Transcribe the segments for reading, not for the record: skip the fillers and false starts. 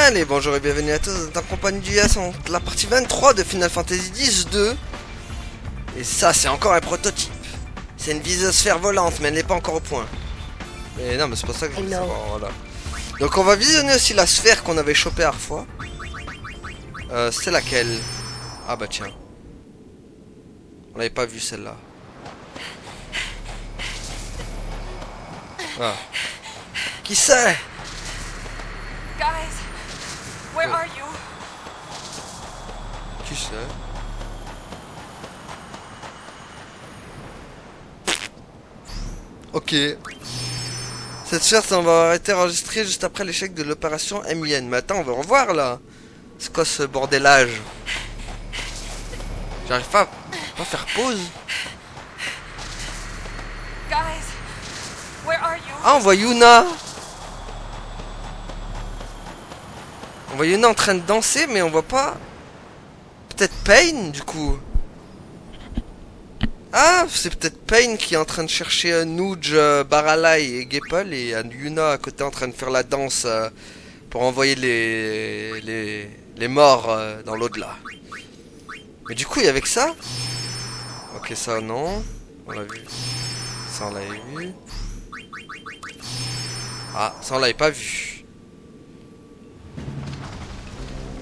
Allez, bonjour et bienvenue à tous en compagnie du Yas, la partie 23 de Final Fantasy X-2. Et ça, c'est encore un prototype. C'est une visosphère volante, mais elle n'est pas encore au point. Et non, mais c'est pas ça que je veux savoir, voilà. Donc on va visionner aussi la sphère qu'on avait chopée à la fois. C'est laquelle? Ah bah tiens. On l'avait pas vu celle-là. Ah. Qui c'est? Guys, where are you? Qui c'est? Ok. Cette sphère, ça va avoir été enregistrée juste après l'échec de l'opération MIN. Mais attends, on va revoir là. C'est quoi ce bordelage? J'arrive pas à faire pause. Guys, where are you? Ah, on voit Yuna. On voit Yuna en train de danser, mais on voit pas. Peut-être Pain, du coup. Ah, c'est peut-être Pain qui est en train de chercher Nuge, Baralai et Gepel, et Yuna à côté en train de faire la danse pour envoyer les morts dans l'au-delà. Mais du coup, il y avait que ça. Ok, ça non. On l'a vu. Ça, on l'avait vu. Ah, ça, on l'avait pas vu.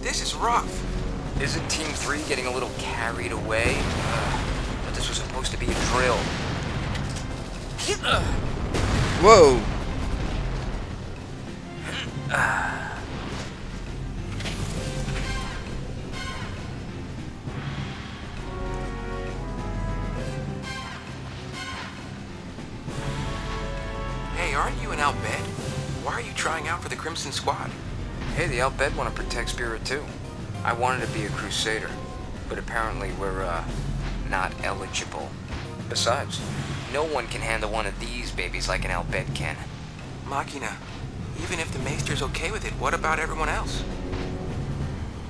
This is rough. Isn't Team 3 getting a little carried away? But this was supposed to be a drill. Wow. Hey, aren't you an Al Bhed? Why are you trying out for the Crimson Squad? Hey, the Al Bhed want to protect Spirit too. I wanted to be a Crusader, but apparently we're, not eligible. Besides, no one can handle one of these babies like an Al Bhed can. Machina, even if the Maester's okay with it, what about everyone else?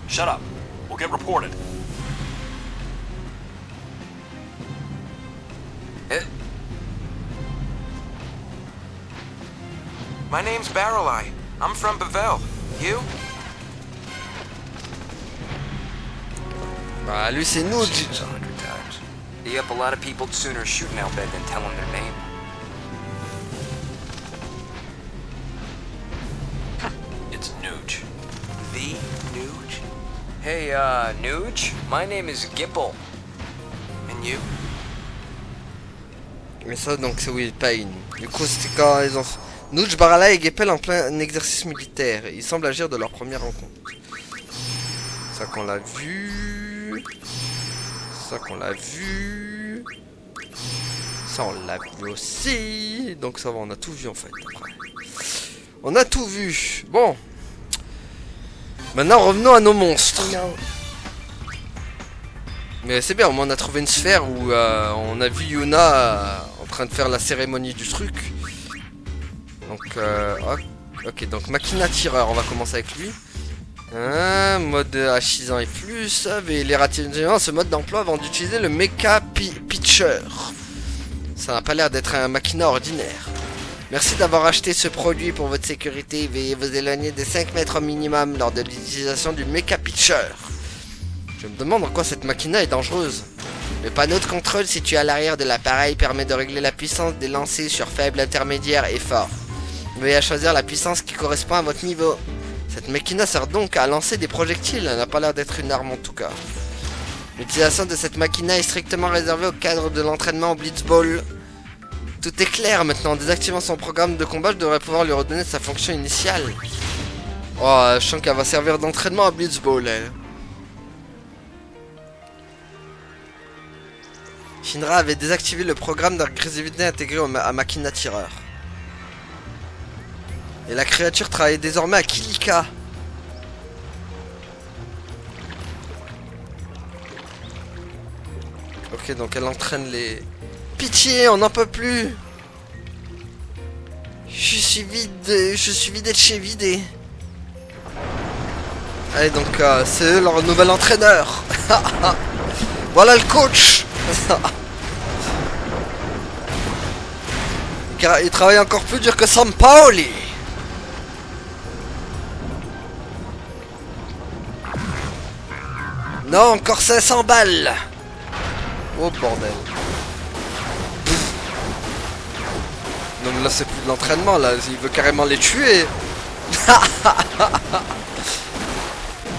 Shut up. We'll get reported. My name's Barreleye. I'm from Bevelle. You? Bah, lui, c'est Nuge. Seen this 100 times. Yep, a lot of people'd sooner shoot an Al Bhed than tell them their name. It's Nuge. The Nuge? Hey, Nuge? My name is Gipple. And you? Mais ça, donc, c'est oui, Pain. Du coup, c'était quand ils ont... Nuge, Baralai et Gepel en plein exercice militaire. Ils semblent agir de leur première rencontre. Ça qu'on l'a vu. Ça qu'on l'a vu. Ça on l'a vu aussi. Donc ça va, on a tout vu en fait. Après. On a tout vu. Bon. Maintenant revenons à nos monstres. Mais c'est bien, au moins on a trouvé une sphère où on a vu Yuna en train de faire la cérémonie du truc. Donc, ok, donc Machina tireur, on va commencer avec lui. Mode H6 ans et plus. Et les rationnements, ce mode d'emploi avant d'utiliser le Mecha Pitcher. Ça n'a pas l'air d'être un Machina ordinaire. Merci d'avoir acheté ce produit pour votre sécurité. Veuillez vous éloigner des 5 mètres au minimum lors de l'utilisation du Mecha Pitcher. Je me demande en quoi cette Machina est dangereuse. Le panneau de contrôle situé à l'arrière de l'appareil permet de régler la puissance des lancers sur faible, intermédiaire et fort. Veuillez choisir la puissance qui correspond à votre niveau. Cette Machina sert donc à lancer des projectiles, elle n'a pas l'air d'être une arme en tout cas. L'utilisation de cette Machina est strictement réservée au cadre de l'entraînement au Blitzball. Tout est clair maintenant, en désactivant son programme de combat, je devrais pouvoir lui redonner sa fonction initiale. Oh, je sens qu'elle va servir d'entraînement à Blitzball, elle. Shinra avait désactivé le programme d'agressivité intégré à Machina tireur. Et la créature travaille désormais à Kilika. Ok, donc elle entraîne les... Pitié, on n'en peut plus. Je suis vidé de chez vidé. Allez, donc c'est eux leur nouvel entraîneur. Voilà le coach. Il travaille encore plus dur que Sampaoli. Non, encore 500 balles. Oh bordel. Non mais là c'est plus de l'entraînement là, il veut carrément les tuer.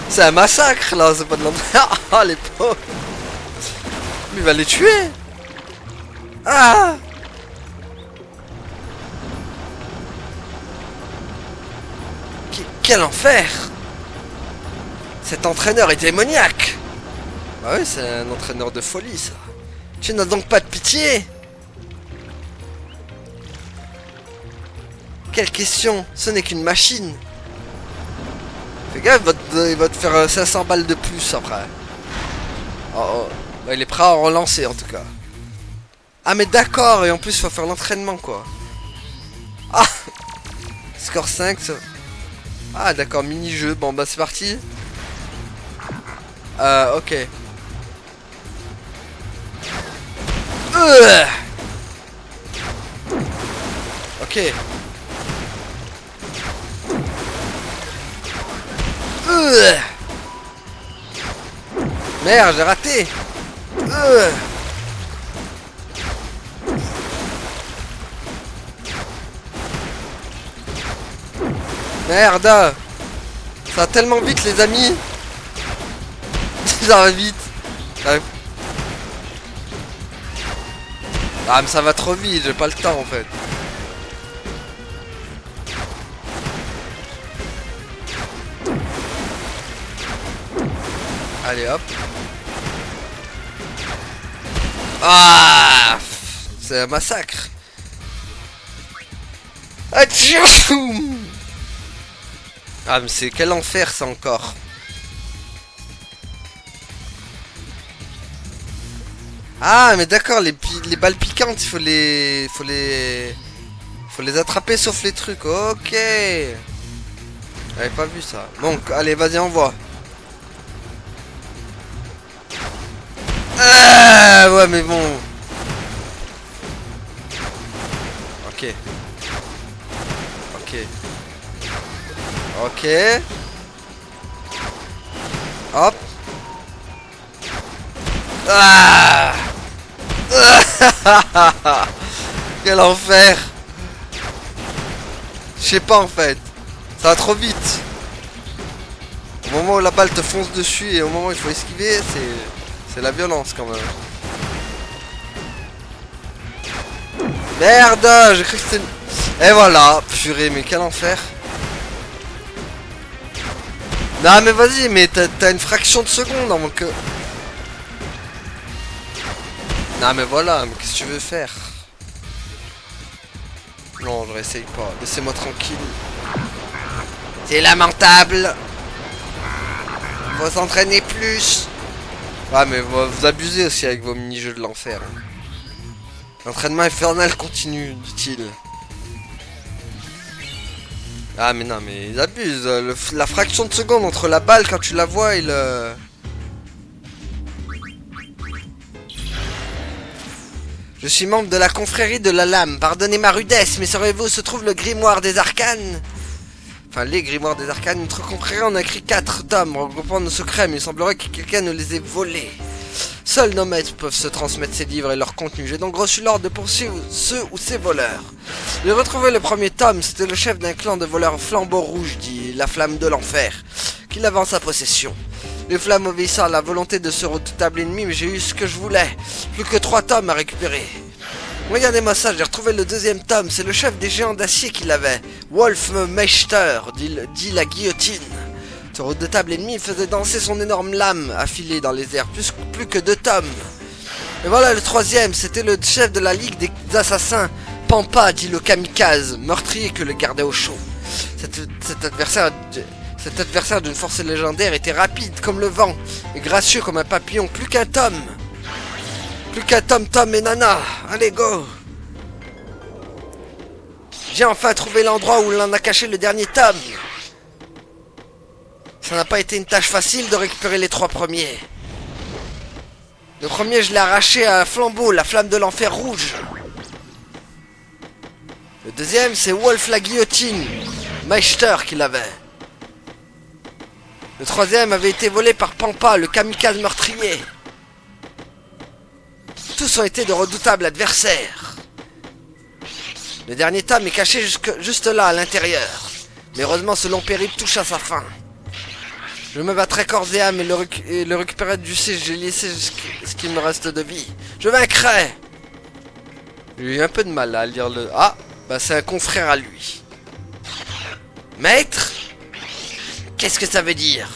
C'est un massacre là, c'est pas de l'entraînement. Ah les pauvres. Mais il va les tuer. Ah. Quel enfer. Cet entraîneur est démoniaque. Bah oui, c'est un entraîneur de folie ça. Tu n'as donc pas de pitié? Quelle question? Ce n'est qu'une machine. Fais gaffe, il va te faire 500 balles de plus après. Oh, oh. Bah, il est prêt à relancer en tout cas. Ah mais d'accord, et en plus il faut faire l'entraînement quoi. Ah. Score 5 ça. Ah d'accord, mini-jeu, bon bah c'est parti. Ok. Ok. Merde, j'ai raté. Merde. Ça va tellement vite les amis. Ça va vite. Ah mais ça va trop vite, j'ai pas le temps en fait. Allez hop. Ah, c'est un massacre. Ah mais c'est quel enfer ça encore. Ah mais d'accord, les balles piquantes, il faut les attraper sauf les trucs. Ok. J'avais pas vu ça. Bon, allez, vas-y, envoie. Ah ouais mais bon. Ok. Ok. Ok. Hop. Ah. Quel enfer. Je sais pas en fait. Ça va trop vite. Au moment où la balle te fonce dessus et au moment où il faut esquiver, c'est la violence quand même. Merde, j'ai cru que c'était... Et voilà, purée, mais quel enfer. Non mais vas-y, mais t'as une fraction de seconde avant que... Non mais voilà, mais qu'est-ce que tu veux faire? Non, je réessaye pas, laissez-moi tranquille. C'est lamentable. Faut s'entraîner plus. Ah mais vous abusez aussi avec vos mini-jeux de l'enfer. L'entraînement infernal continue, dit-il. Ah mais non mais ils abusent. La fraction de seconde entre la balle quand tu la vois et le... Je suis membre de la confrérie de la lame. Pardonnez ma rudesse, mais saurez-vous où se trouve le grimoire des arcanes? Enfin, les grimoires des arcanes. Notre confrérie en a écrit 4 tomes regroupant nos secrets, mais il semblerait que quelqu'un nous les ait volés. Seuls nos maîtres peuvent se transmettre ces livres et leur contenu. J'ai donc reçu l'ordre de poursuivre ceux ou ces voleurs. J'ai retrouvé le premier tome. C'était le chef d'un clan de voleurs flambeaux rouges, dit la flamme de l'enfer, qui l'avait en sa possession. Les flammes obéissant à la volonté de ce redoutable ennemi, mais j'ai eu ce que je voulais. Plus que 3 tomes à récupérer. Regardez-moi ça, j'ai retrouvé le deuxième tome. C'est le chef des géants d'acier qui l'avait. Wolf Meister, dit la guillotine. Ce redoutable ennemi faisait danser son énorme lame affilée dans les airs. Plus que 2 tomes. Et voilà le troisième, c'était le chef de la ligue des assassins. Pampa, dit le kamikaze, meurtrier que le gardait au chaud. Cet adversaire d'une force légendaire était rapide comme le vent et gracieux comme un papillon. Plus qu'un tome. Plus qu'un Tom et Nana. Allez, go. J'ai enfin trouvé l'endroit où l'on a caché le dernier tome. Ça n'a pas été une tâche facile de récupérer les 3 premiers. Le premier, je l'ai arraché à un flambeau, la flamme de l'enfer rouge. Le deuxième, c'est Wolf la guillotine, Meister qui l'avait. Le troisième avait été volé par Pampa, le kamikaze meurtrier. Tous ont été de redoutables adversaires. Le dernier tome est caché juste là, à l'intérieur. Mais heureusement, ce long périple touche à sa fin. Je me battrai corps et âme et le récupérer du sais, j'ai laissé ce qu'il me reste de vie. Je vaincrai. J'ai eu un peu de mal à lire le... Ah, bah c'est un confrère à lui. Maître? Qu'est-ce que ça veut dire?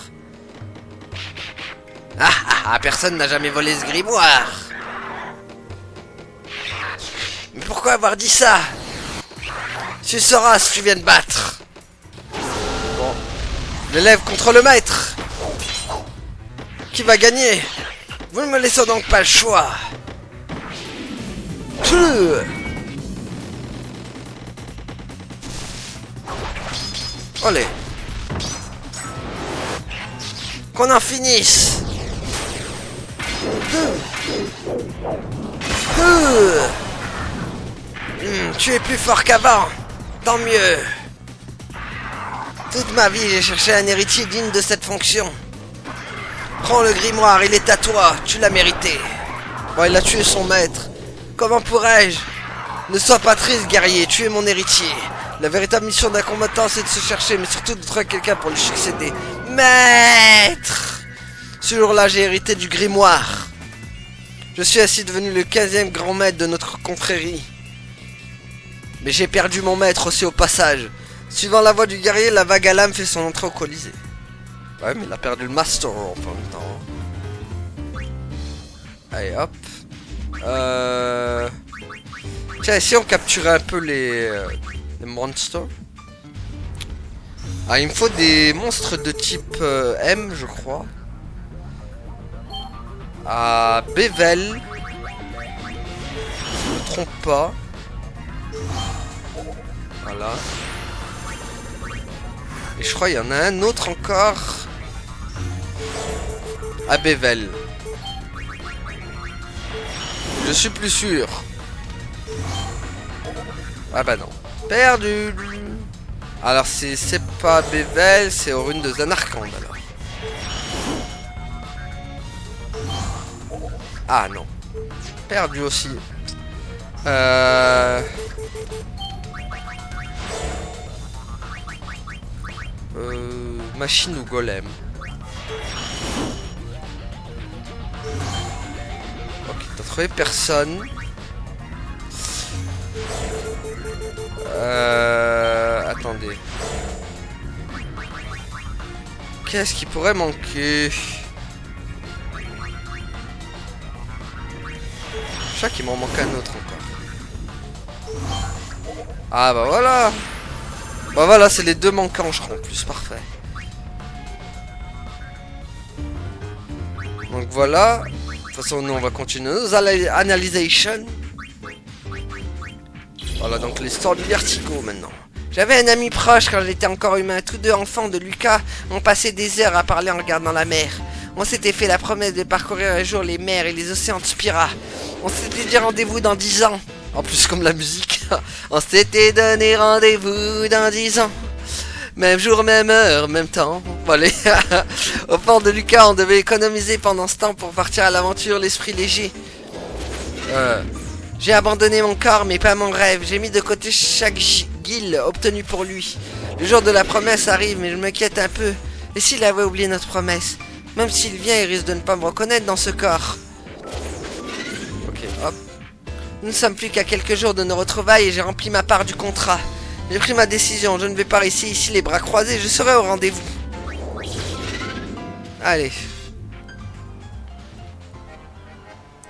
Personne n'a jamais volé ce grimoire. Mais pourquoi avoir dit ça? Tu sauras si tu viens de battre. Bon. L'élève contre le maître. Qui va gagner? Vous ne me laissez donc pas le choix. Allez. Qu'on en finisse. Tu es plus fort qu'avant. Tant mieux. Toute ma vie, j'ai cherché un héritier digne de cette fonction. Prends le grimoire, il est à toi. Tu l'as mérité. Bon, il a tué son maître. Comment pourrais-je? Ne sois pas triste, guerrier. Tu es mon héritier. La véritable mission d'un combattant, c'est de se chercher, mais surtout de trouver quelqu'un pour lui succéder. Maître! Ce jour-là, j'ai hérité du grimoire. Je suis ainsi devenu le 15e grand maître de notre confrérie. Mais j'ai perdu mon maître aussi au passage. Suivant la voie du guerrier, la vague à l'âme fait son entrée au Colisée. Ouais, mais il a perdu le master en même temps. Allez, hop. Tiens, si on capturait un peu les monstres. Ah, il me faut des monstres de type M, je crois. À Bevel. Je me trompe pas. Voilà. Et je crois qu'il y en a un autre encore. À Bevel. Je suis plus sûr. Ah bah non. Perdu. Alors c'est pas Bevel, c'est aux ruines de Zanarkand alors. Ah non. Perdu aussi. Machine ou golem? Ok, t'as trouvé personne. Attendez. Qu'est-ce qui pourrait manquer? Je crois qu'il m'en manque un autre encore. Ah bah voilà. Bah voilà, c'est les deux manquants je crois en plus, parfait. Donc voilà. De toute façon nous on va continuer nos analysations. Voilà donc l'histoire du Vertigo maintenant. J'avais un ami proche quand j'étais encore humain. Tous deux enfants de Lucas ont passé des heures à parler en regardant la mer. On s'était fait la promesse de parcourir un jour les mers et les océans de Spira. On s'était dit rendez-vous dans 10 ans. En plus comme la musique. On s'était donné rendez-vous dans 10 ans. Même jour, même heure, même temps. Bon, allez. Au port de Lucas, on devait économiser pendant ce temps pour partir à l'aventure, l'esprit léger. J'ai abandonné mon corps, mais pas mon rêve. J'ai mis de côté chaque guile obtenue pour lui. Le jour de la promesse arrive, mais je m'inquiète un peu. Et s'il avait oublié notre promesse? Même s'il vient, il risque de ne pas me reconnaître dans ce corps. Ok, hop. Nous ne sommes plus qu'à quelques jours de nos retrouvailles et j'ai rempli ma part du contrat. J'ai pris ma décision, je ne vais pas rester ici les bras croisés, je serai au rendez-vous. Allez.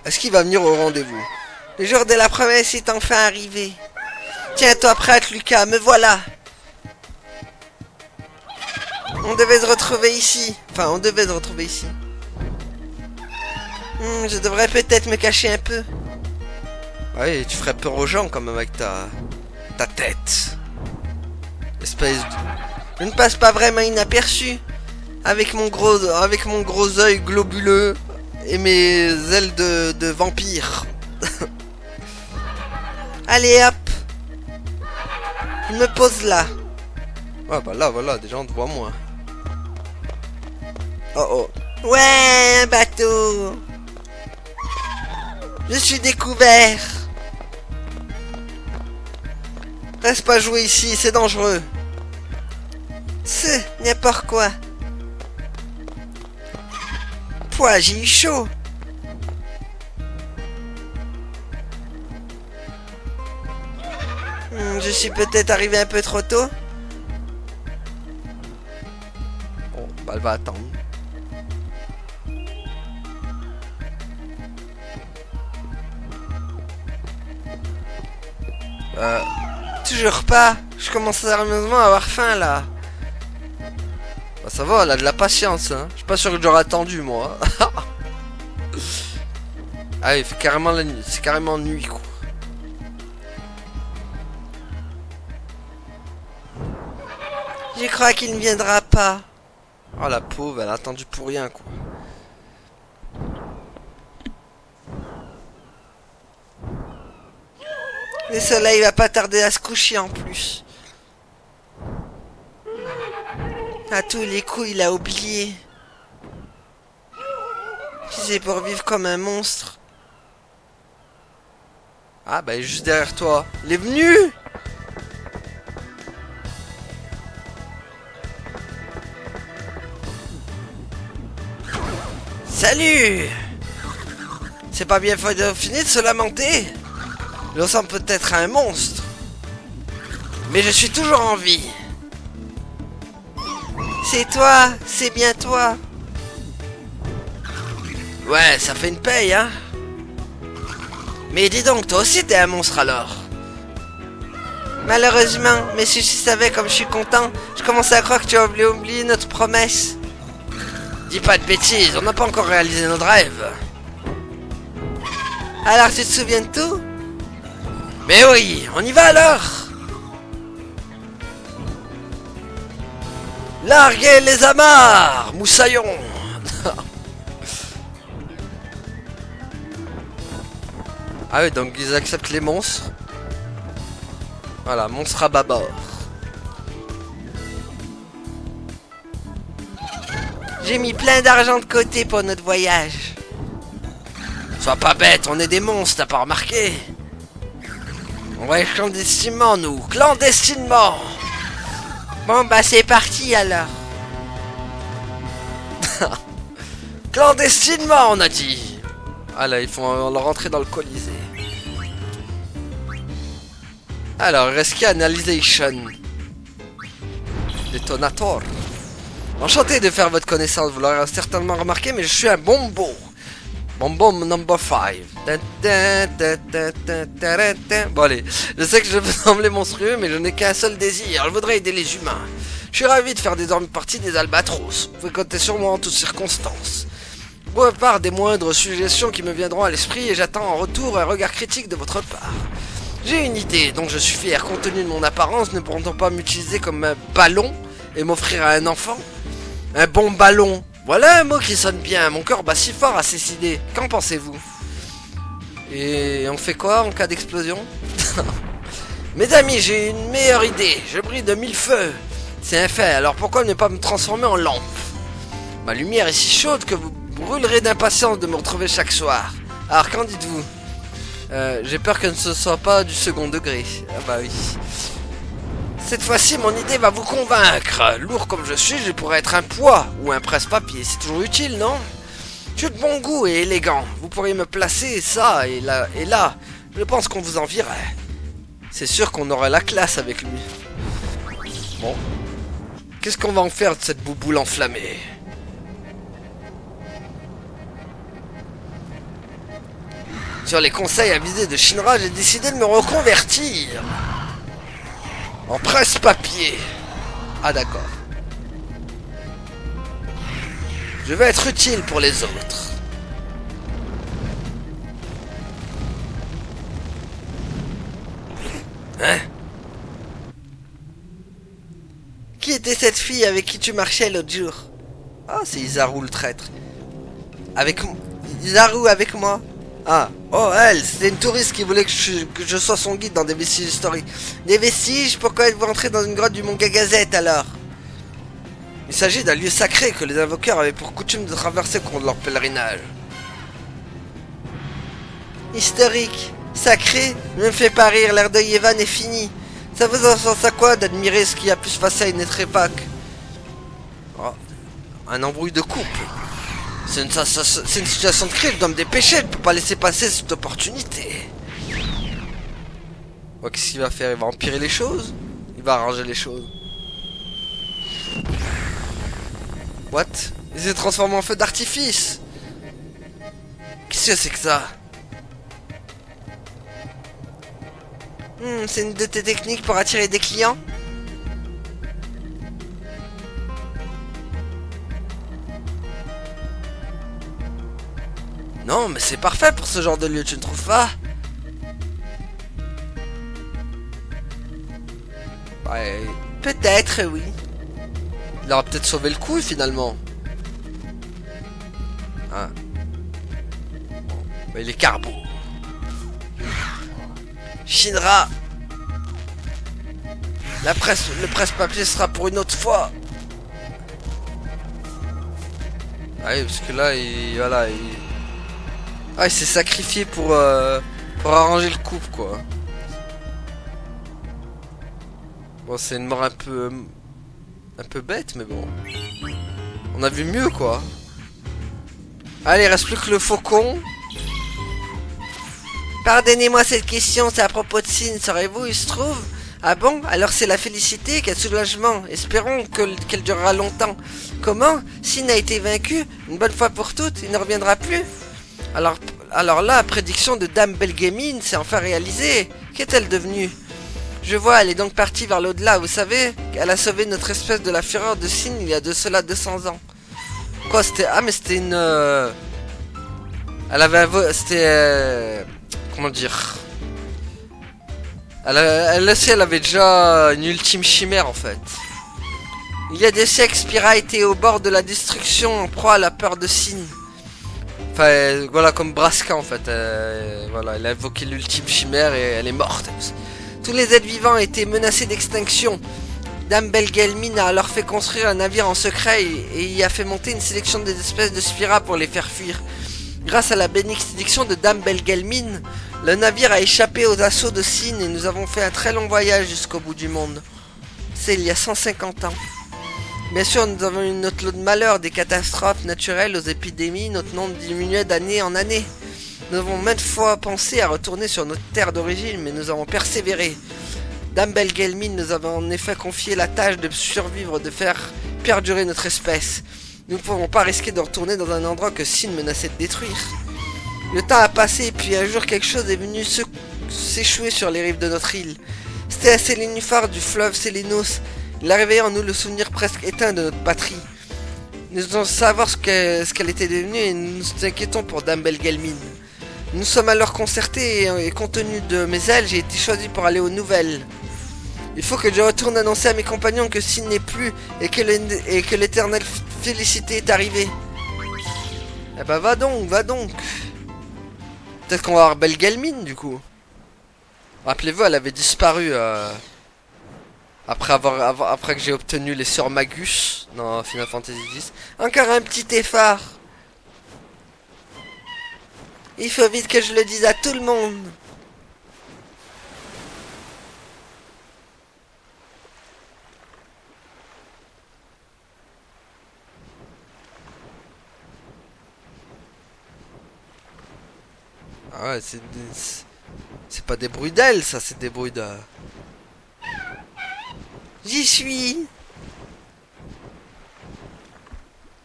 Est-ce qu'il va venir au rendez-vous? Le jour de la promesse est enfin arrivé. Tiens-toi prête, Lucas, me voilà. On devait se retrouver ici. Enfin, on devait se retrouver ici. Je devrais peut-être me cacher un peu. Ouais, tu ferais peur aux gens quand même avec ta tête. Espèce de... Je ne passe pas vraiment inaperçu. Avec mon gros œil globuleux et mes ailes de vampire. Allez hop. Je me pose là. Ouais bah là voilà, déjà on te voit moins. Oh oh. Ouais, un bateau. Je suis découvert. Reste pas jouer ici, c'est dangereux. C'est n'importe quoi. Pouah, j'ai eu chaud. Je suis peut-être arrivé un peu trop tôt. Bon, bah elle va attendre. Toujours pas. Je commence sérieusement à avoir faim là. Bah ça va, elle a de la patience hein. Je suis pas sûr que j'aurais attendu moi. Ah il fait carrément la nuit. C'est carrément nuit quoi. Je crois qu'il ne viendra pas. Oh la pauvre, elle a attendu pour rien quoi. Le soleil va pas tarder à se coucher en plus. À tous les coups, il a oublié. C'est pour vivre comme un monstre. Ah bah il est juste derrière toi. Il est venu. Salut. C'est pas bien fini de se lamenter. Je ressemble peut-être à un monstre. Mais je suis toujours en vie. C'est toi, c'est bien toi. Ouais, ça fait une paye, hein. Mais dis donc, toi aussi t'es un monstre alors. Malheureusement, mais si je savais comme je suis content, je commençais à croire que tu as oublié notre promesse. Dis pas de bêtises, on n'a pas encore réalisé notre rêve. Alors tu te souviens de tout? Mais oui, on y va alors. Larguez les amarres, moussaillons. Ah oui, donc ils acceptent les monstres. Voilà, monstre à bâbord. J'ai mis plein d'argent de côté pour notre voyage. Sois pas bête, on est des monstres, t'as pas remarqué? On va aller clandestinement, nous. Clandestinement. Bon, bah c'est parti alors. Clandestinement, on a dit. Ah là, ils font rentrer dans le Colisée. Alors, il reste qu'à Analyzation. Détonator. Enchanté de faire votre connaissance, vous l'aurez certainement remarqué, mais je suis un bombo. Bombo number 5. Bon allez, je sais que je peux sembler monstrueux, mais je n'ai qu'un seul désir, je voudrais aider les humains. Je suis ravi de faire désormais partie des Albatros. Vous pouvez compter sur moi en toutes circonstances. Peu part des moindres suggestions qui me viendront à l'esprit et j'attends en retour un regard critique de votre part. J'ai une idée dont je suis fier, compte tenu de mon apparence, ne pourront pas m'utiliser comme un ballon et m'offrir à un enfant? Un bon ballon. Voilà un mot qui sonne bien, mon cœur bat si fort à ces idées. Qu'en pensez-vous? Et on fait quoi en cas d'explosion? Mes amis, j'ai une meilleure idée. Je brille de 1000 feux. C'est un fait, alors pourquoi ne pas me transformer en lampe? Ma lumière est si chaude que vous brûlerez d'impatience de me retrouver chaque soir. Alors qu'en dites-vous? J'ai peur que ce ne soit pas du second degré. Ah bah oui. Cette fois-ci, mon idée va vous convaincre. Lourd comme je suis, je pourrais être un poids ou un presse-papier. C'est toujours utile, non? Je suis de bon goût et élégant. Vous pourriez me placer ça et là. Je pense qu'on vous envierait. C'est sûr qu'on aurait la classe avec lui. Bon. Qu'est-ce qu'on va en faire de cette bouboule enflammée? Sur les conseils avisés de Shinra, j'ai décidé de me reconvertir en presse-papier. Ah d'accord. Je vais être utile pour les autres. Hein? Qui était cette fille avec qui tu marchais l'autre jour? Ah, c'est Isaru le traître. Isaru avec moi? Ah, oh elle, c'était une touriste qui voulait que je sois son guide dans des vestiges historiques. Des vestiges? Pourquoi êtes-vous entré dans une grotte du Mont Gagazette alors? Il s'agit d'un lieu sacré que les invoqueurs avaient pour coutume de traverser au cours de leur pèlerinage. Historique, sacré, ne me fait pas rire, l'ère de Yévan est fini. Ça vous en sens à quoi d'admirer ce qui a pu se passer à une autre époque? Oh, un embrouille de couple. C'est une situation de crise, je dois me dépêcher, je peux pas laisser passer cette opportunité. Oh, qu'est-ce qu'il va faire? Il va empirer les choses? Il va arranger les choses. What? Il s'est transformé en feu d'artifice. Qu'est-ce que c'est que ça? C'est une de tes techniques pour attirer des clients? Non, mais c'est parfait pour ce genre de lieu, tu ne trouves pas? Ouais, peut-être, oui. Il aura peut-être sauvé le coup, finalement. Ah. Mais il est carbo. Shinra. Le presse-papier sera pour une autre fois. Ah oui, parce que là, voilà, il s'est sacrifié pour arranger le couple, quoi. Bon, c'est une mort un peu bête, mais bon. On a vu mieux, quoi. Allez, il reste plus que le faucon. Pardonnez-moi cette question, c'est à propos de Sin, saurez-vous où il se trouve? Ah bon? Alors c'est la félicité, quel soulagement. Espérons qu'elle durera longtemps. Comment? Sin a été vaincu, une bonne fois pour toutes, il ne reviendra plus? Alors là, prédiction de Dame Belgemine s'est enfin réalisée. Qu'est-elle devenue? Je vois, elle est donc partie vers l'au-delà, vous savez? Elle a sauvé notre espèce de la fureur de Sin il y a de cela 200 ans. Quoi, c'était... Ah, mais c'était une... Elle avait... C'était... Comment dire? Elle aussi, elle avait déjà une ultime chimère, en fait. Il y a des siècles, Spira était au bord de la destruction, en proie à la peur de Sin. Enfin, voilà, comme Braska, en fait. Voilà, elle a invoqué l'ultime chimère et elle est morte. Tous les êtres vivants étaient menacés d'extinction. Dame Belgelmine a alors fait construire un navire en secret et y a fait monter une sélection des espèces de Spira pour les faire fuir. Grâce à la bénédiction de Dame Belgelmine, le navire a échappé aux assauts de Sin et nous avons fait un très long voyage jusqu'au bout du monde. C'est il y a 150 ans. Bien sûr, nous avons eu notre lot de malheurs, des catastrophes naturelles, aux épidémies, notre nombre diminuait d'année en année. Nous avons maintes fois pensé à retourner sur notre terre d'origine, mais nous avons persévéré. Dame Belgelmine nous avait en effet confié la tâche de survivre, de faire perdurer notre espèce. Nous ne pouvons pas risquer de retourner dans un endroit que Sin menaçait de détruire. Le temps a passé et puis un jour quelque chose est venu s'échouer sur les rives de notre île. C'était un sélénuphar du fleuve Sélénos. Il a réveillé en nous le souvenir presque éteint de notre patrie. Nous devons savoir ce qu'elle était devenue et nous nous inquiétons pour Dame Belgelmine. Nous sommes alors concertés et compte tenu de mes ailes, j'ai été choisi pour aller aux nouvelles. Il faut que je retourne annoncer à mes compagnons que Sin n'est plus et que l'éternelle félicité est arrivée. Eh ben va donc. Peut-être qu'on va avoir Belgelmine du coup. Rappelez-vous, elle avait disparu après que j'ai obtenu les sœurs Magus dans Final Fantasy X. Encore un petit effort. Il faut vite que je le dise à tout le monde. Ah ouais, c'est pas des bruits d'ailes, ça, c'est des bruits de... J'y suis.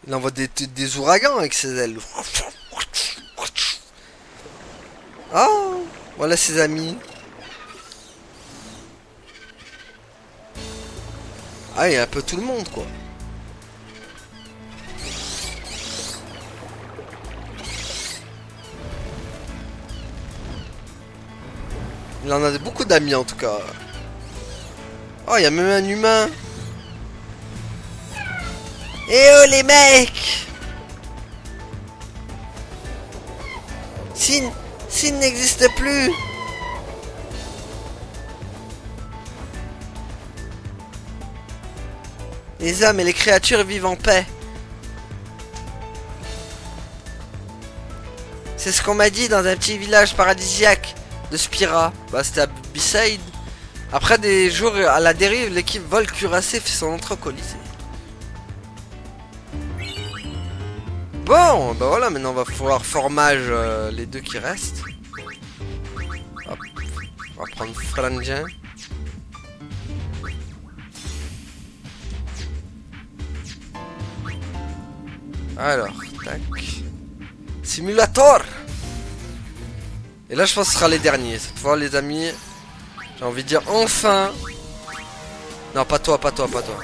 Il envoie des ouragans avec ses ailes. Oh, voilà ses amis. Ah, il y a un peu tout le monde, quoi. Il en a beaucoup d'amis, en tout cas. Oh, il y a même un humain. Eh oh, les mecs! Sin n'existe plus. Les hommes et les créatures vivent en paix. C'est ce qu'on m'a dit dans un petit village paradisiaque de Spira. Bah c'était à B-Side. Après des jours à la dérive, l'équipe Vol Cuirassé fait son entrée au Colisée. Bon, bah voilà, maintenant on va falloir formage les deux qui restent. Hop. On va prendre Frangin. Alors, tac. Simulator. Et là je pense que ce sera les derniers. Cette fois les amis, j'ai envie de dire enfin. Non pas toi, pas toi, pas toi.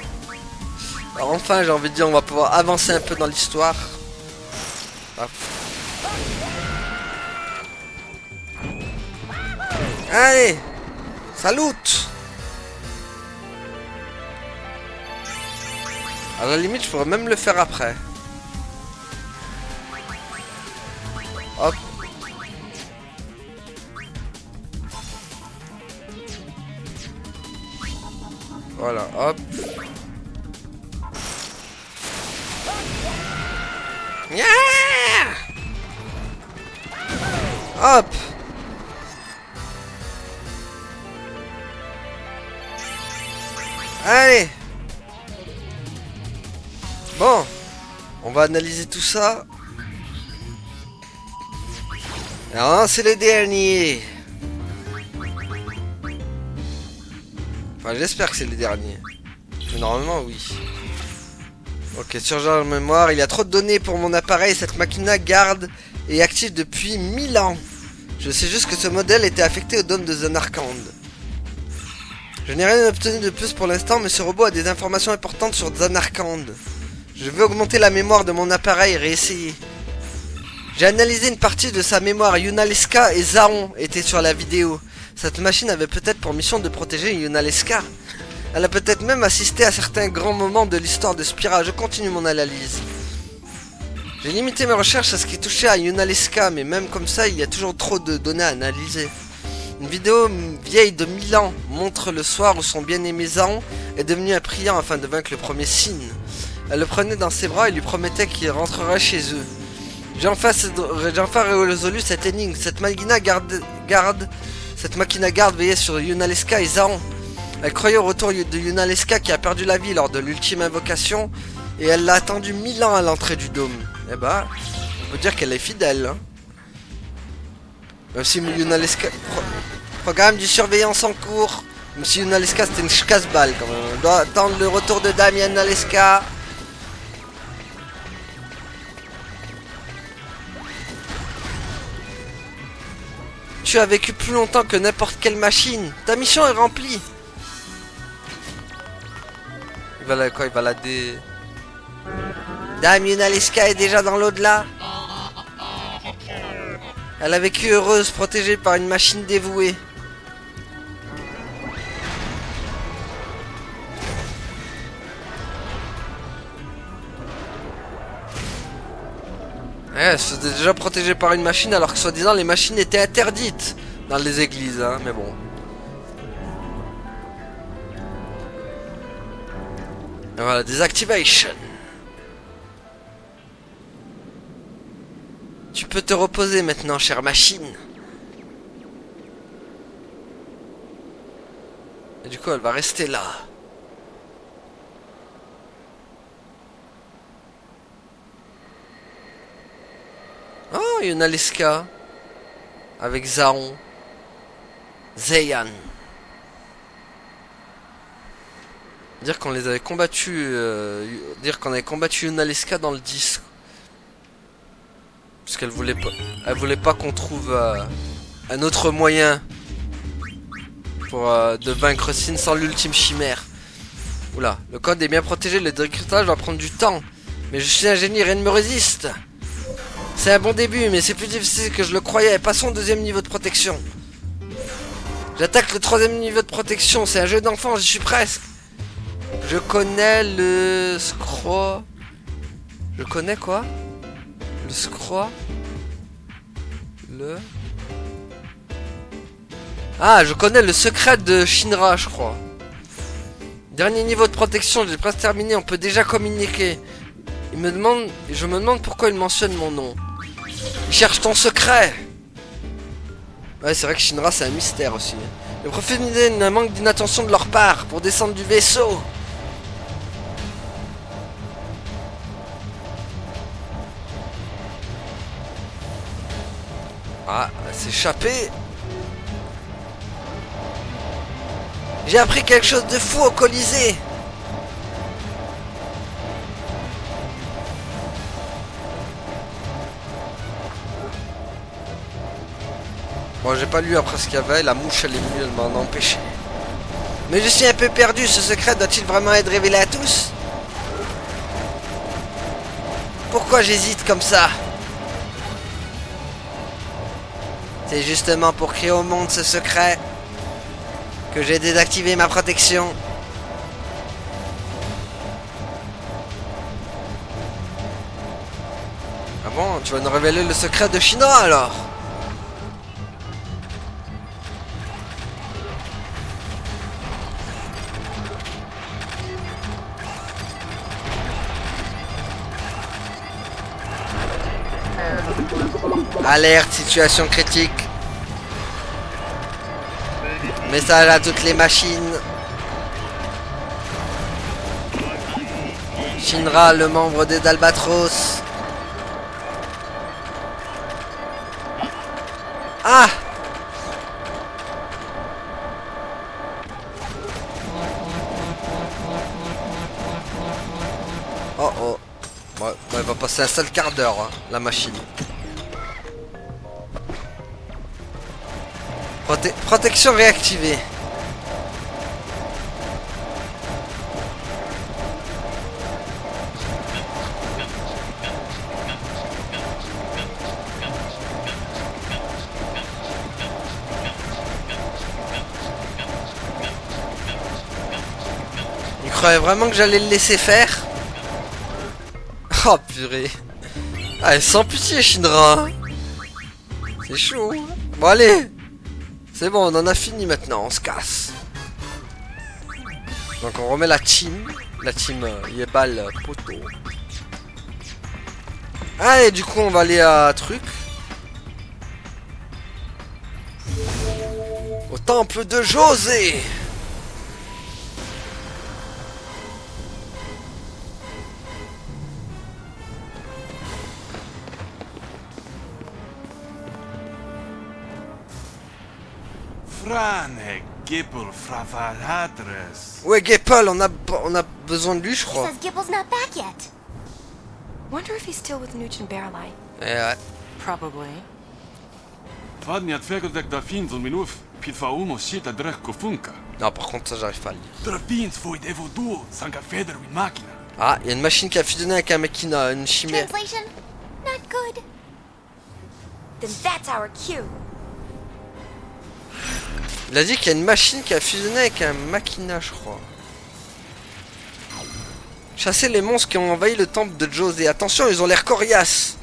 Alors enfin j'ai envie de dire on va pouvoir avancer un peu dans l'histoire. Hop. Allez. Salut. À la limite je pourrais même le faire après. Hop. Voilà, hop. Yeah. Hop. Allez. Bon. On va analyser tout ça. Alors, c'est le dernier. Enfin, j'espère que c'est le dernier. Mais normalement, oui. Ok, surcharge mémoire. Il y a trop de données pour mon appareil. Cette machina garde est active depuis 1000 ans. Je sais juste que ce modèle était affecté au dôme de Zanarkand. Je n'ai rien obtenu de plus pour l'instant, mais ce robot a des informations importantes sur Zanarkand. Je vais augmenter la mémoire de mon appareil et réessayer. J'ai analysé une partie de sa mémoire. Yunalesca et Zaron étaient sur la vidéo. Cette machine avait peut-être pour mission de protéger Yunalesca. Elle a peut-être même assisté à certains grands moments de l'histoire de Spira. Je continue mon analyse. J'ai limité mes recherches à ce qui touchait à Yunalesca, mais même comme ça, il y a toujours trop de données à analyser. Une vidéo vieille de 1000 ans montre le soir où son bien-aimé Zaron est devenu un priant afin de vaincre le premier Sin. Elle le prenait dans ses bras et lui promettait qu'il rentrerait chez eux. J'ai enfin résolu cette énigme. Cette machina garde veillait sur Yunalesca et Zaron. Elle croyait au retour de Yunalesca qui a perdu la vie lors de l'ultime invocation et elle l'a attendu 1000 ans à l'entrée du dôme. Eh bah, on peut dire qu'elle est fidèle. Hein. Même si Yunalesca... Programme du surveillance en cours. Même si Yunalesca c'était une casse-balle quand même. On doit attendre le retour de Dame Yunalesca. Tu as vécu plus longtemps que n'importe quelle machine. Ta mission est remplie. Il va la dé... Dame Yunalesca est déjà dans l'au-delà. Elle a vécu heureuse, protégée par une machine dévouée. Elle se faisait déjà protégée par une machine alors que soi-disant les machines étaient interdites dans les églises, hein, mais bon. Et voilà, désactivation. Tu peux te reposer maintenant, chère machine. Et du coup, elle va rester là. Oh, Yunalesca. Avec Zaron. Zeyan. Dire qu'on les avait combattus. Dire qu'on avait combattu Yunalesca dans le 10. Parce qu'elle voulait pas. Elle voulait pas qu'on trouve un autre moyen pour de vaincre Sin sans l'ultime chimère. Oula, le code est bien protégé, le décryptage va prendre du temps. Mais je suis un génie, rien ne me résiste. C'est un bon début, mais c'est plus difficile que je le croyais. Passons au deuxième niveau de protection. J'attaque le troisième niveau de protection. C'est un jeu d'enfant, j'y suis presque. Je connais le scroll. Je connais quoi? Le scroll. Le... Ah, je connais le secret de Shinra, je crois. Dernier niveau de protection, j'ai presque terminé, on peut déjà communiquer. Je me demande pourquoi il mentionne mon nom. Il cherche ton secret. Ouais, c'est vrai que Shinra c'est un mystère aussi. Le professionnel ne manque d'inattention de leur part pour descendre du vaisseau. Ah, s'échapper. J'ai appris quelque chose de fou au Colisée. Bon, j'ai pas lu après ce qu'il y avait, la mouche elle est venue, elle m'en a empêché. Mais je suis un peu perdu, ce secret doit-il vraiment être révélé à tous? Pourquoi j'hésite comme ça? C'est justement pour créer au monde ce secret que j'ai désactivé ma protection. Ah bon, tu vas nous révéler le secret de Shinra alors? Alerte, situation critique. Message à toutes les machines. Shinra, le membre des Albatros. Ah! Oh oh. Ouais, elle va passer un sale quart d'heure, hein, la machine. Protection réactivée. Il croyait vraiment que j'allais le laisser faire? Oh purée. Ah, sans pitié Shinra. C'est chaud. Bon allez. C'est bon, on en a fini maintenant, on se casse. Donc on remet la team Yebal Poto. Ah et du coup on va aller à truc. Au temple de José. Frane Gipple Fravaladres. Ouais Gepel, on a besoin de lui je crois. Says Gibble's not back yet. Wonder if he's still with Nooch and Barrelite. Ouais. Probably. Fadniat Fegodek Dafins und Minuf, Pitfaumo Shita Drech Kofunka. Non par contre ça j'arrive pas à le lire. Drafins Void Evo Duo, Sanka Feder Win Machina. Ah, il y a une machine qui a fusionné avec un machina, une chimère. Translation? Not good. Then that's our cue. Il a dit qu'il y a une machine qui a fusionné avec un machina, je crois. Chasser les monstres qui ont envahi le temple de José. Attention, ils ont l'air coriaces.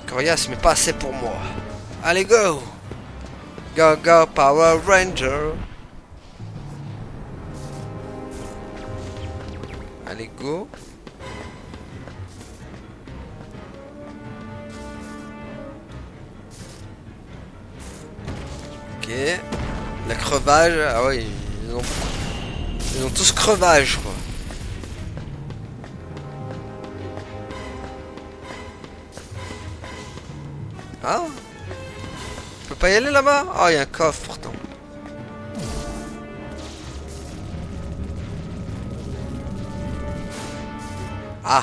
Coriaces, mais pas assez pour moi. Allez, go! Go, go, Power Ranger! Allez, go! Ok. La crevage. Ah ouais, ils ont tous crevage, quoi. Ah, on peut pas y aller là-bas? Ah, il y a un coffre pourtant. Ah.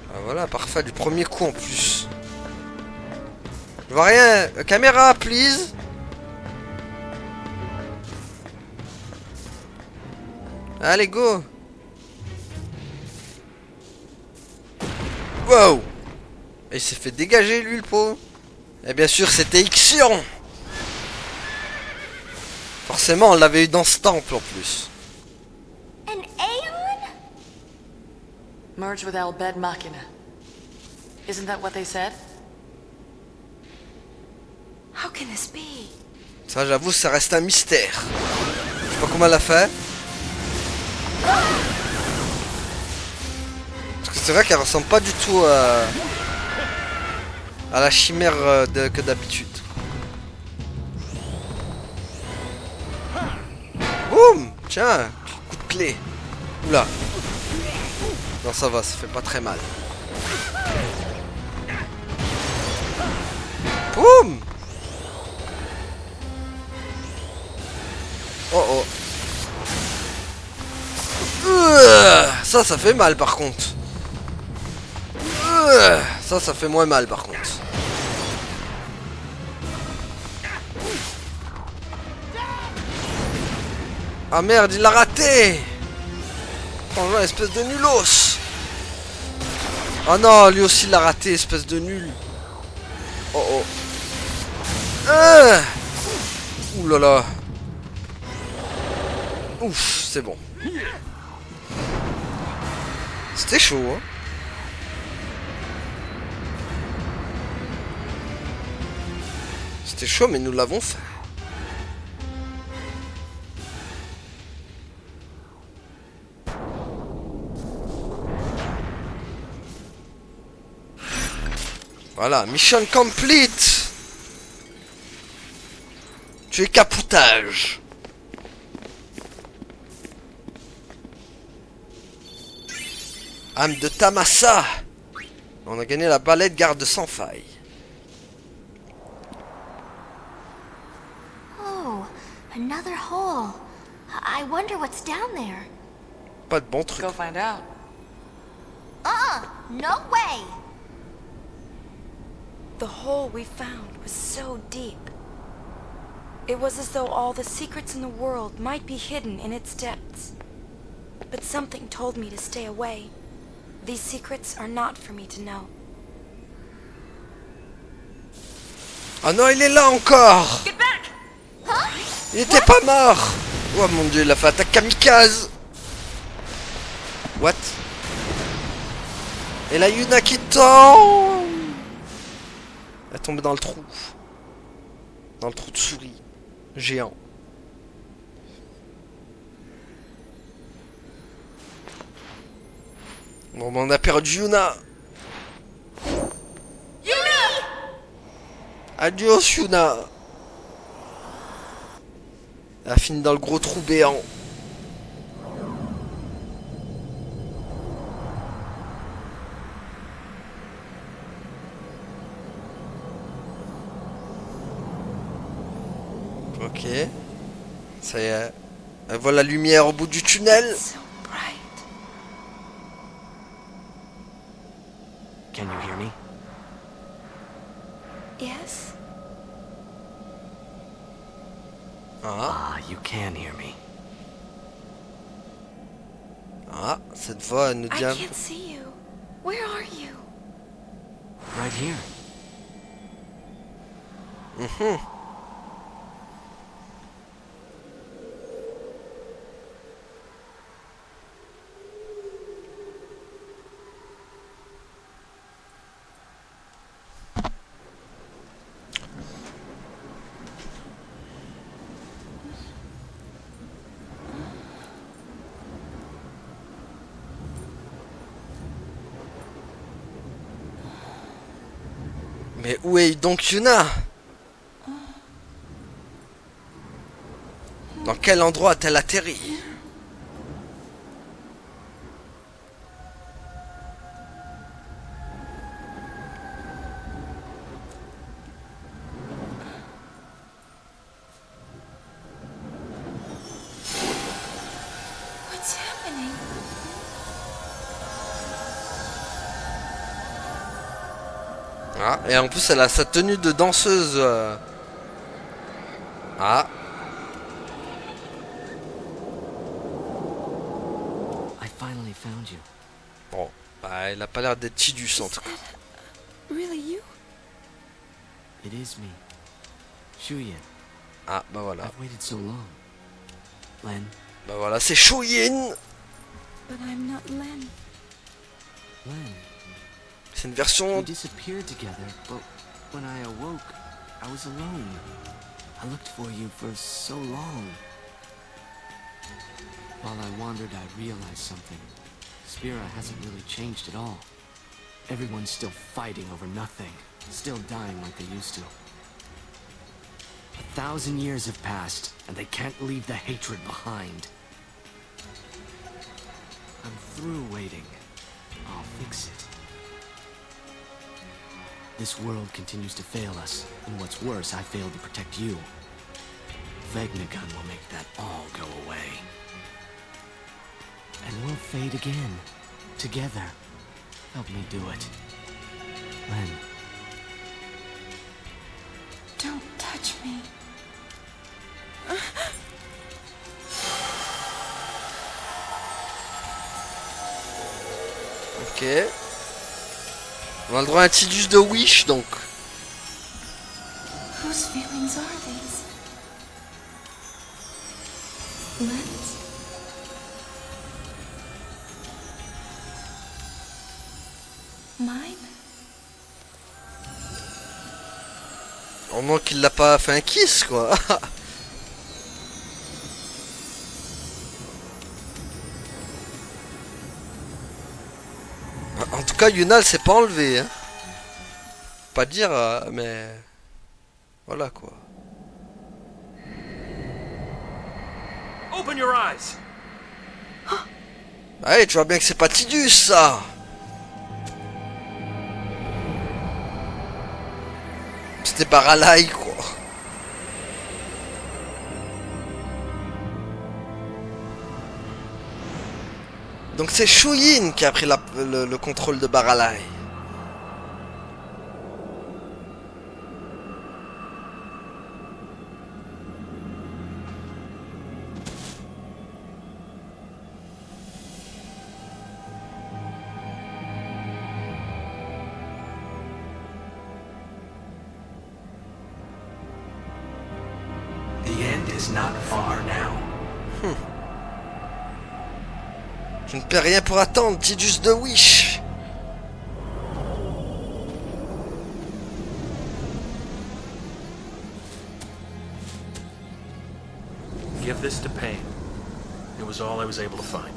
Ah, voilà, parfait, du premier coup en plus. Je vois rien. Caméra, please. Allez, go! Wow! Et il s'est fait dégager, lui, le pauvre. Et bien sûr, c'était Ixion! Forcément, on l'avait eu dans ce temple, en plus. An Aeon? Merge with Al Bed Machina. Isn't that what they said? How can this be? Ça, j'avoue, ça reste un mystère. Je sais pas comment elle a fait. Parce que c'est vrai qu'elle ressemble pas du tout à la chimère que d'habitude. Boum! Tiens, coup de clé. Oula. Non, ça va, ça fait pas très mal. Boum! Oh oh. Ça fait mal par contre. Ça fait moins mal par contre. Ah merde, il l'a raté. Franchement, espèce de nulos. Oh non, lui aussi il l'a raté, espèce de nul. Oh oh. Ouh là là. Ouf, c'est bon. C'était chaud, hein. C'était chaud, mais nous l'avons fait. Voilà, mission complete. Tu es capoutage. Âme de Tamasa. On a gagné la balai de garde sans faille. Oh, another hole. I wonder what's down there. Pas de bon truc. Go find out. No way. The hole we found was so deep. It was as though all the secrets in the world might be hidden in its depths. But something told me to stay away. These secrets are not for me to know. Ah non, il est là encore. Get back! Il était pas mort. Oh mon dieu, il a fait attaque kamikaze. What? Et la Yuna qui tombe. Elle est tombée dans le trou. Dans le trou de souris. Géant. Bon, ben, on a perdu Yuna. Adios Yuna. Elle a fini dans le gros trou béant. Ok. Ça y est. Elle voit la lumière au bout du tunnel. So bright. Can you hear me? Yes? Ah, You can hear me. ah, cette voix elle nous I dit un can't see you. Where are you? Right here. Mhm. Mais où est donc Yuna? Dans quel endroit a-t-elle atterri? What's happening? Ah, et en plus elle a sa tenue de danseuse. Ah, I finally found you. bon, bah elle a pas l'air d'être Tidus en tout cas. Really you? It is me. Shuyin. Ah, bah voilà. I've waited so long. Len, Bah voilà, c'est Shuyin. But I'm not Len. Len. C'est une version... We disappeared together, but when I awoke, I was alone. I looked for you for so long. While I wandered, I realized something. Spira hasn't really changed at all. Everyone's still fighting over nothing, still dying like they used to. 1,000 years have passed, and they can't leave the hatred behind. I'm through waiting. I'll fix it. This world continues to fail us, and what's worse, I failed to protect you. Vegnagun will make that all go away. And we'll fade again, together. Help me do it. Len. Don't touch me. Ok. On a le droit à un Tidus de Wish, donc. Whose feelings are these? Len's? Mine? Au moins qu'il l'a pas fait un kiss, quoi. En tout cas, Yuna, elle s'est pas enlevée, hein. Pas dire, mais... Voilà, quoi. Open your eyes. Allez, tu vois bien que c'est pas Tidus, ça. C'était Baralai, quoi. Donc c'est Shuyin qui a pris le contrôle de Baralai. The end is not far now. Je ne perds rien pour attendre, Tidus de Wish. Give this to Pain. It was all I was able to find.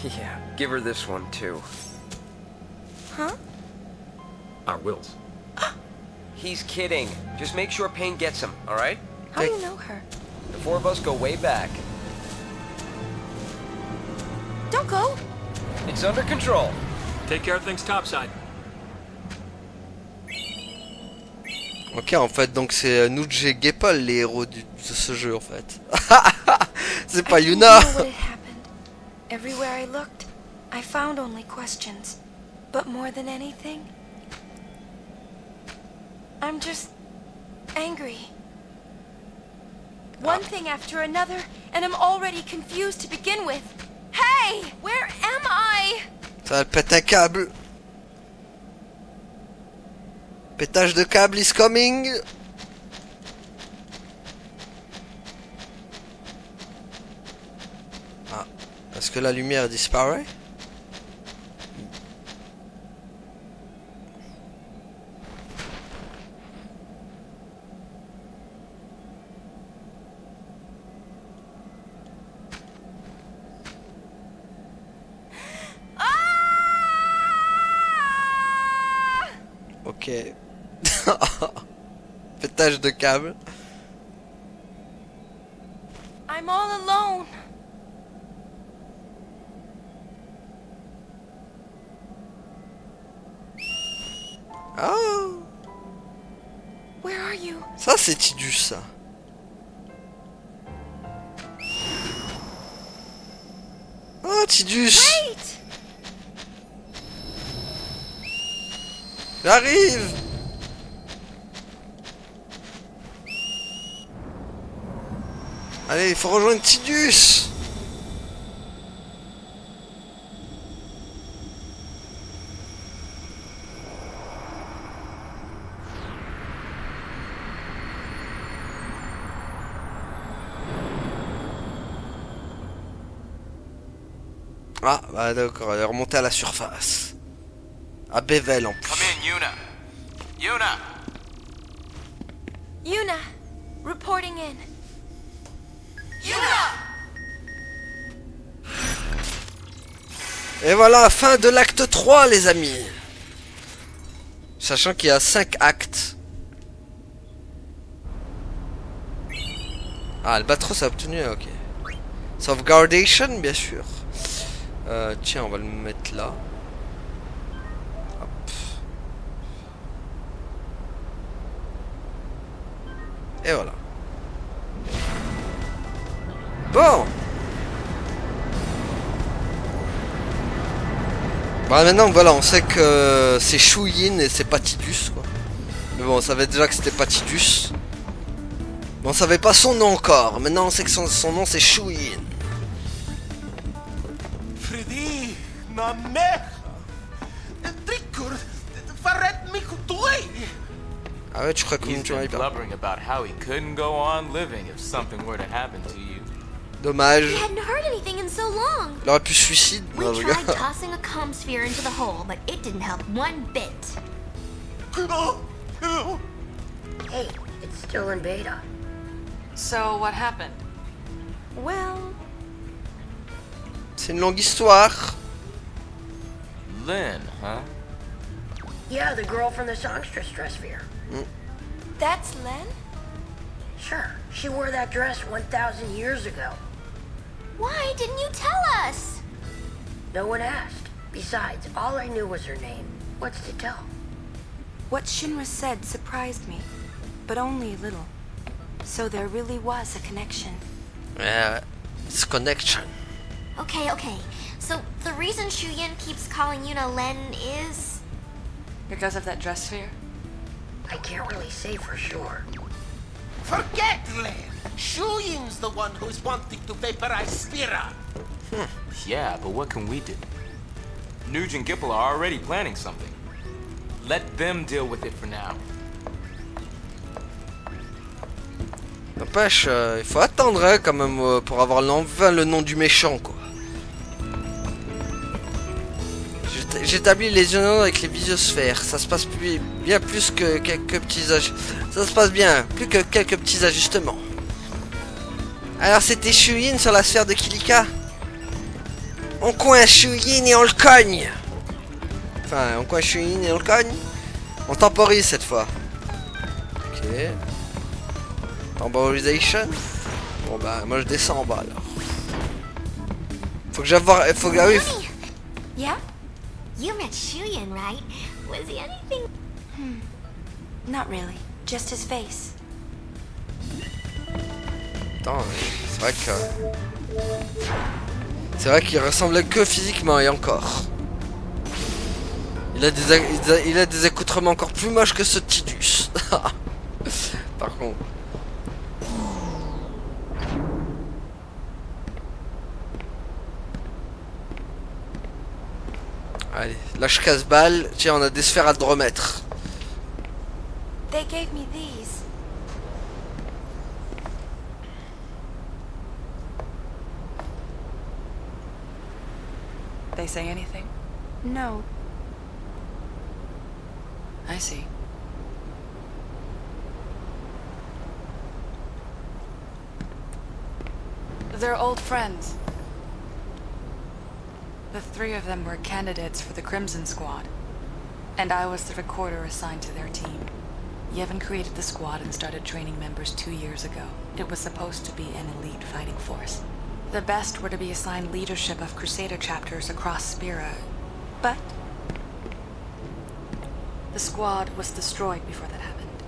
Yeah, give her this one too. Huh? Our wills. He's kidding. Just make sure Pain gets him, alright? How do you know her? The four of us go way back. Don't go! It's under control. Take care of things topside. Ok, en fait, donc c'est Nuge et Gepal les héros de ce jeu, en fait. C'est pas I didn't Yuna. know what had happened. Everywhere I looked, I found only questions. But more than anything, I'm just angry. One thing after another, and I'm already confused to begin with. Hey! Where am I? Ça pète un câble. Pétage de câble is coming. Ah, est-ce que la lumière disparaît? Ok. Pétage de câble. I'm all alone. Ah, Where are you? ça c'est Tidus, ça. Ah, Tidus. Wait! J'arrive. Allez, il faut rejoindre Tidus. Ah, bah d'accord, elle est remontée à la surface. À Bevel en plus. Come in, Yuna. Yuna! Yuna, reporting in. Et voilà, fin de l'acte 3 les amis. Sachant qu'il y a 5 actes. Ah, Albatros a obtenu, ok. Sauveguardation, bien sûr. Tiens, on va le mettre là. Hop. Et voilà. Bon. Bah maintenant, voilà, on sait que c'est Shuyin et c'est pas Tidus, quoi. Mais bon, on savait déjà que c'était pas Tidus. Mais on savait pas son nom encore. Maintenant, on sait que son nom c'est Shuyin. Freddy, na merda! Trikur, farret me kutoi! Ah ouais, tu crois que He's tu been m'as pas. blubbering about how he couldn't go on living if something were to happen to you. Dommage. We hadn't heard anything in so long. Il aurait pu se suicide. We Non, je tried regarde. tossing a comm sphere into the hole, but it didn't help one bit. Hey, it's still in beta. So what happened? Well, C'est une longue histoire. Lynn, huh? Yeah, the girl from the songstress dress sphere. that's Len? Sure, she wore that dress 1,000 years ago. Why didn't you tell us? No one asked. Besides, all I knew was her name. What's to tell? What Shinra said surprised me, but only a little. So there really was a connection. Yeah, it's connection. Okay, okay. So the reason Shuyin keeps calling Yuna Len is... Because of that dress sphere? I can't really say for sure. Forget Len! Shuyin's the one who's wanting to vaporize Spira! Yeah, but what can we do? Nuge and Gipple are already planning something. Let them deal with it for now. N'empêche, il faut attendre hein, quand même pour avoir enfin le nom du méchant quoi. J'établis les unions avec les visiosphères. Ça se passe bien plus que quelques petits Ça se passe bien, plus que quelques petits ajustements. Alors c'était Shuyin sur la sphère de Kilika. On coince Shuyin et on le cogne. Enfin, on coince Shuyin et on le cogne. On temporise cette fois. Ok. Temporisation. Bon bah moi je descends en bas alors. Faut que j'avoue. Faut que. Ah oui. Yumi, Yeah? you met Shuyin, right? Was he anything... Not really. Just his face. Attends, c'est vrai que. C'est vrai qu'il ressemblait que physiquement et encore. Il a des accoutrements encore plus moches que ce Tidus. Par contre. Allez, lâche casse-balle. Tiens, on a des sphères à te remettre. They gave me these. They say anything? No. I see. They're old friends. The three of them were candidates for the Crimson Squad, and I was the recorder assigned to their team. Yevon created the squad and started training members 2 years ago. It was supposed to be an elite fighting force. The best were to be assigned leadership of Crusader chapters across Spira, but the squad was destroyed before that happened.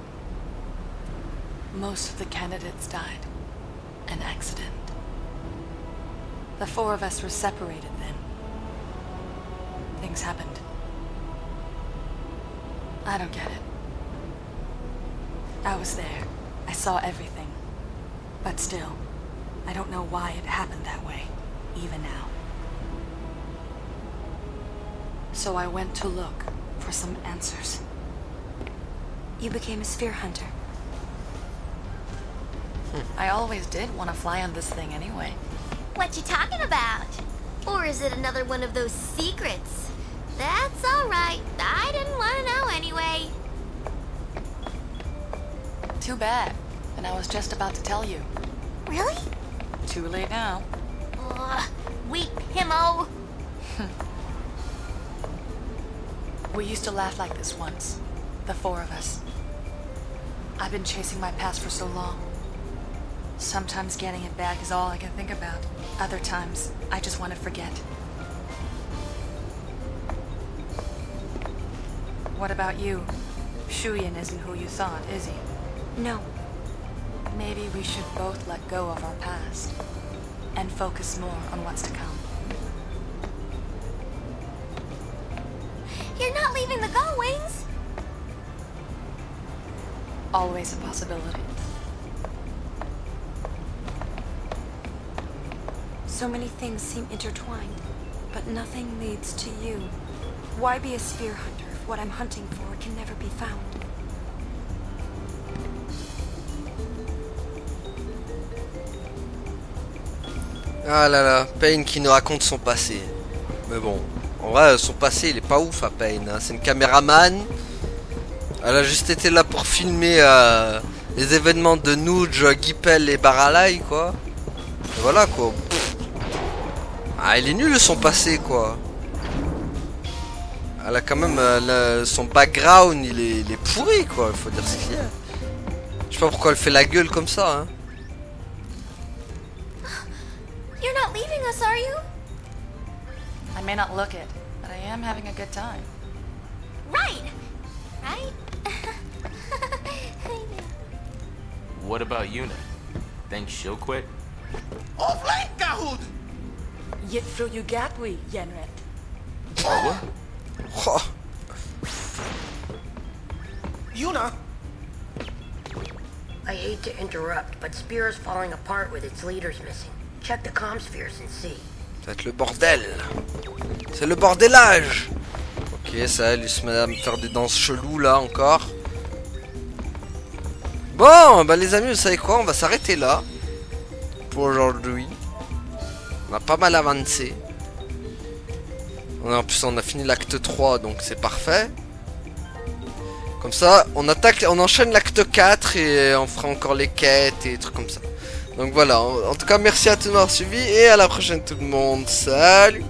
Most of the candidates died. An accident. The 4 of us were separated then. Things happened. I don't get it. I was there. I saw everything. But still, I don't know why it happened that way, even now. So I went to look for some answers. You became a sphere hunter. I always did want to fly on this thing anyway. What you talking about? Or is it another one of those secrets That's alright. I didn't want to know anyway. Too bad. And I was just about to tell you. Really? Too late now. Weep, Himmo. We used to laugh like this once. The four of us. I've been chasing my past for so long. Sometimes getting it back is all I can think about. Other times, I just want to forget. What about you? Shuyin isn't who you thought, is he? No. Maybe we should both let go of our past and focus more on what's to come. You're not leaving the Gull Wings. Always a possibility. So many things seem intertwined, but nothing leads to you. Why be a spear hunter if what I'm hunting for can never be found? Ah là là, Payne qui nous raconte son passé. Mais bon, en vrai, son passé, il est pas ouf à Payne. Hein. C'est une caméraman. Elle a juste été là pour filmer les événements de Nuge, Gippel et Baralai, quoi. Et voilà, quoi. Ah, il est nul son passé, quoi. Elle a quand même... son background, il est pourri, quoi. Il faut dire ce qu'il y a. Je sais pas pourquoi elle fait la gueule comme ça, hein. You're not leaving us, are you? I may not look it, but I am having a good time. Right. Right? What about Yuna? Think she'll quit? Of late, Kahoot! Yet through you gatwi, Yenret. What? Oh. Yuna! I hate to interrupt, but Spear's falling apart with its leaders missing. Check the comm spheres and see. Ça va être le bordel. C'est le bordelage. Ok, ça, lui se met à me faire des danses cheloues là encore. Bon, bah les amis, vous savez quoi? On va s'arrêter là. Pour aujourd'hui. On a pas mal avancé. En plus, on a fini l'acte 3, donc c'est parfait. Comme ça, on enchaîne l'acte 4 et on fera encore les quêtes et des trucs comme ça. Donc voilà, en tout cas merci à tous d'avoir suivi et à la prochaine tout le monde, salut!